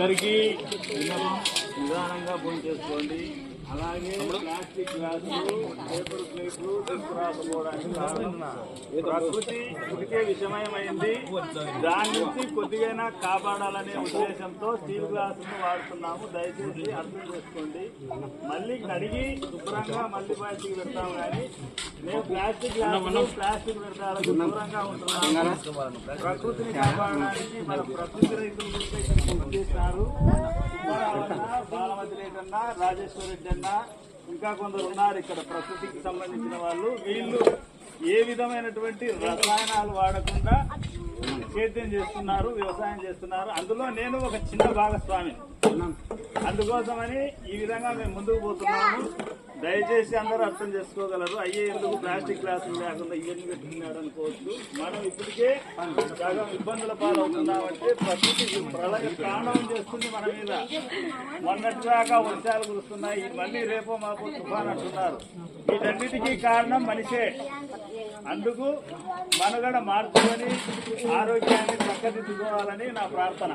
అందరికీ నిదానంగా భోజనం చేసుకోండి. అలాగే ప్లాస్టిక్ గ్లాసులు, పేపర్ ప్లేట్లు తీసుకురాకపోవడానికి ప్రకృతి ఇప్పటికే విషమయమైంది. దాని నుంచి కొద్దిగైనా కాపాడాలనే ఉద్దేశంతో స్టీల్ గ్లాసులను వాడుతున్నాము. దయచేసి అర్థం చేసుకోండి. మళ్ళీ కడిగి శుభ్రంగా మళ్ళీ బయటికి పెడతాము. కానీ మేము ప్లాస్టిక్ గ్లాసులు, ప్లాస్టిక్ వ్యర్థాలకు దూరంగా ఉంటున్నాము. ప్రకృతిని కాపాడడానికి మన ప్రకృతి రైతులు చేసినారు. బాలమతి రెడ్డి అన్న, రాజేశ్వర రెడ్డి అన్న, ఇంకా కొందరు ఉన్నారు ఇక్కడ ప్రకృతికి సంబంధించిన వాళ్ళు. వీళ్ళు ఏ విధమైనటువంటి రసాయనాలు వాడకుండా సేద్యం చేస్తున్నారు, వ్యవసాయం చేస్తున్నారు. అందులో నేను ఒక చిన్న భాగస్వామి. అందుకోసమని ఈ విధంగా మేము ముందుకు పోతున్నాము. దయచేసి అందరూ అర్థం చేసుకోగలరు. అయ్యే ఎందుకు ప్లాస్టిక్ గ్లాసులు లేకుండా ఇవన్నీ పెట్టుకున్నాడు అనుకోవచ్చు. మనం ఇప్పటికే సగం ఇబ్బందుల పాలవుతున్నామంటే ప్రకృతి ప్రళయ తాండవం చేస్తుంది మన మీద. మొన్నటిదాకా వర్షాలు కురుస్తున్నాయి, మళ్ళీ రేపో మాకు తుఫాన్ అంటున్నారు. వీటన్నిటికీ కారణం మనిషే. అందుకు మనుగడ మార్చుకొని ఆరోగ్యాన్ని చక్కదిద్దుకోవాలని నా ప్రార్థన.